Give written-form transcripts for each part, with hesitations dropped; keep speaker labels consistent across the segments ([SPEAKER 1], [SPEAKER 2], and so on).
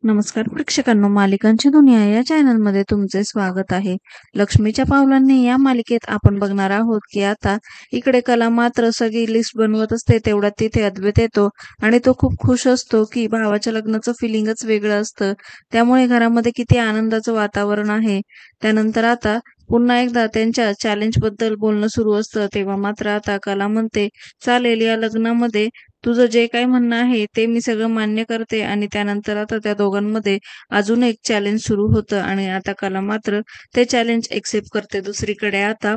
[SPEAKER 1] नमस्कार प्रेक्षकांनो, मालिकांची दुनिया या चॅनलमध्ये तुमचे स्वागत आहे. लक्ष्मीच्या पावलांनी या मालिकेत आपण बघणार आहोत की आता इकडे कला मात्र सगळी लिस्ट बनवत असते, तेवढ्यात तिथे अद्वैत येतो आणि तो खूप खुश असतो की भावाच्या लग्नाचं फिलिंगच वेगळं असतं. त्यामुळे घरामध्ये किती आनंदाचं वातावरण आहे. त्यानंतर आता पुन्हा एकदा त्यांच्या चॅलेंज बद्दल बोलणं सुरू असतं. तेव्हा मात्र आता कला म्हणते, चालेल, या लग्नामध्ये तुझं जे काही म्हणणं आहे ते मी सगळं मान्य करते. आणि त्यानंतर आता त्या दोघांमध्ये अजून एक चॅलेंज सुरू होतं आणि आता कला मात्र ते चॅलेंज एक्सेप्ट करते. दुसरीकडे आता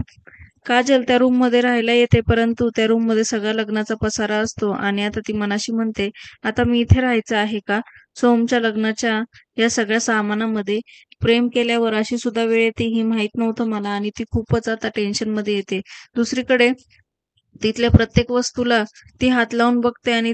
[SPEAKER 1] काजल त्या रूम मध्ये राहायला येते, परंतु त्या रूम मध्ये सगळा लग्नाचा पसारा असतो आणि आता ती मनाशी म्हणते, आता मी इथे राहायचं आहे का? सोहमच्या लग्नाच्या या सगळ्या सामानामध्ये प्रेम केल्यावर अशी सुद्धा वेळ येते ही माहित नव्हतं मला, आणि ती खूपच आता टेन्शन मध्ये येते. दुसरीकडे तिथल्या प्रत्येक वस्तूला ती हात लावून बघते आणि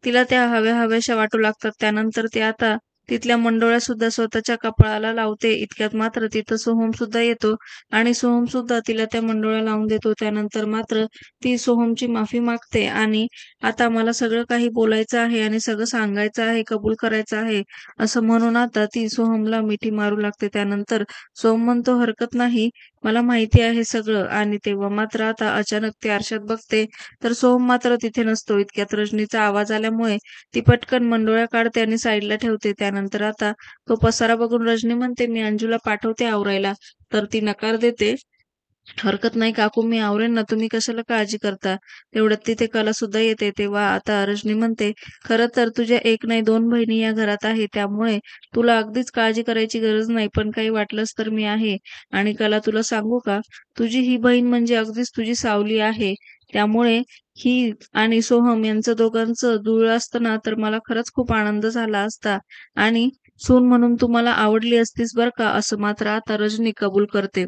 [SPEAKER 1] तिला त्या हव्या हव्याशा वाटू लागतात. त्यानंतर ती आता तिथल्या मंडोळ्या सुद्धा स्वतःच्या कपाळाला लावते. इतक्यात मात्र तिथं सोहम सुद्धा येतो आणि सोहम सुद्धा तिला त्या मंडोळ्या लावून देतो. त्यानंतर मात्र ती सोहमची माफी मागते आणि आता मला सगळं काही बोलायचं आहे आणि सगळं सांगायचं आहे, कबूल करायचं आहे, असं म्हणून आता ती सोहमला मिठी मारू लागते. त्यानंतर सोहम म्हणतो, हरकत नाही, मला माहिती आहे सगळं. आणि तेव्हा मात्र आता अचानक ती आरशात बघते तर सोहम मात्र तिथे नसतो. इतक्यात रजनीचा आवाज आल्यामुळे ती पटकन मंडोळ्या काढते आणि साईडला ठेवते. त्यानंतर आता तो पसारा बघून रजनी म्हणते, मी अंजूला पाठवते आवरायला. तर ती नकार देते. हरकत नाही काकू, मी आवरेन ना, तुम्ही कशाला काळजी करता. तेवढ्यात तिथे कला सुद्धा येते. तेव्हा आता रजनी म्हणते, खरं तर तुझ्या एक नाही दोन बहिणी या घरात आहे, त्यामुळे तुला अगदीच काळजी करायची गरज नाही, पण काही वाटलंच तर मी आहे. आणि कला, तुला सांगू का, तुझी ही बहीण म्हणजे अगदीच तुझी सावली आहे. त्यामुळे ही आणि सोहम यांचं दोघांचं जुळलं असतं ना, तर मला खरंच खूप आनंद झाला असता आणि सून म्हणून तू मला आवडली असतीस बरं का, असं मात्र आता रजनी कबूल करते.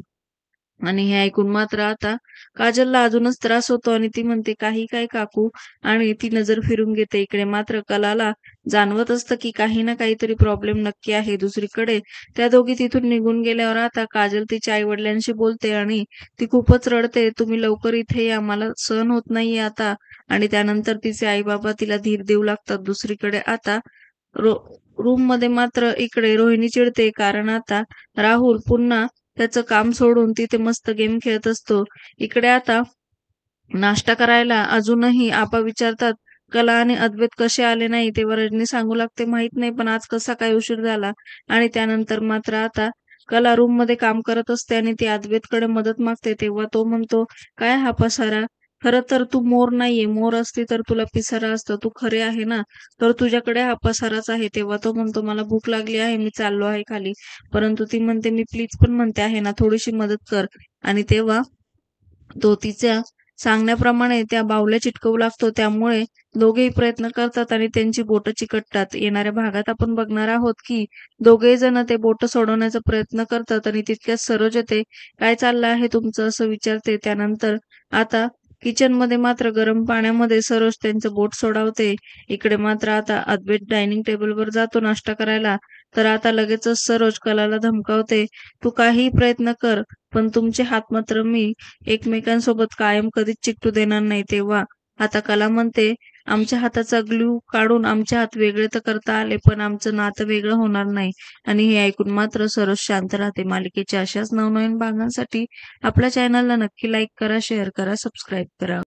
[SPEAKER 1] आणि हे ऐकून मात्र आता काजलला अजूनच त्रास होतो आणि ती म्हणते, काही काय काकू, आणि ती नजर फिरून घेते. इकडे मात्र कलाला जाणवत असतं की काही ना काहीतरी प्रॉब्लेम नक्की आहे. दुसरीकडे त्या दोघी तिथून निघून गेल्यावर आता काजल तिच्या आई वडिलांशी बोलते आणि ती खूपच रडते. तुम्ही लवकर इथे या, मला सहन होत नाहीये आता. आणि त्यानंतर तिचे आई बाबा तिला धीर देऊ लागतात. दुसरीकडे आता रूम मध्ये मात्र इकडे रोहिणी चिडते, कारण आता राहुल पुन्हा त्याचं काम सोडून तिथे मस्त गेम खेळत असतो. इकडे आता नाश्ता करायला अजूनही आपा विचारतात, कला आणि अद्वैत कसे आले नाही. तेव्हा रजनी सांगू लागते, माहित नाही, पण आज कसा काय उशीर झाला. आणि त्यानंतर मात्र आता कला रूम मध्ये काम करत असते आणि ती अद्वैतकडे मदत मागते. तेव्हा तो म्हणतो, काय हा पसारा? खरं तर तू मोर नाहीये, मोर असती तर तुला पिसारा असतं. तू खरे आहे ना, तर तुझ्याकडे हा पसाराच आहे. तेव्हा तो म्हणतो, मला भूक लागली आहे, मी चाललो आहे खाली. परंतु ती म्हणते, मी प्लीज पण म्हणते आहे ना, थोडीशी मदत कर. आणि तेव्हा तो तिच्या सांगण्याप्रमाणे त्या बाहुल्या चिटकवू लागतो. त्यामुळे दोघेही प्रयत्न करतात आणि त्यांची बोटं चिकटतात. येणाऱ्या भागात आपण बघणार आहोत की दोघेही जण ते बोटं सोडवण्याचा प्रयत्न करतात आणि तितक्यात सरोज येते. काय चाललं आहे तुमचं, असं विचारते. त्यानंतर आता किचन मध्ये मात्र गरम पाण्यामध्ये सरोज त्यांचं बोट सोडावते. इकडे मात्र आता अद्वैत डायनिंग टेबलवर जातो नाश्ता करायला. तर आता लगेचच सरोज कलाला धमकावते, तू काहीही प्रयत्न कर, पण तुमचे हात मात्र मी एकमेकांसोबत कायम कधीच चिकटू देणार नाही. तेव्हा आता कला म्हणते, आमच्या हाताचा ग्लू काढून आमचे हात वेगळे तर करता आले, पण आमचं नातं वेगळं होणार नाही. आणि हे ऐकून मात्र सरोज शांत राहते. मालिकेच्या अशाच नवनवीन भागांसाठी आपल्या चॅनलला नक्की लाईक करा, शेअर करा, सबस्क्राईब करा.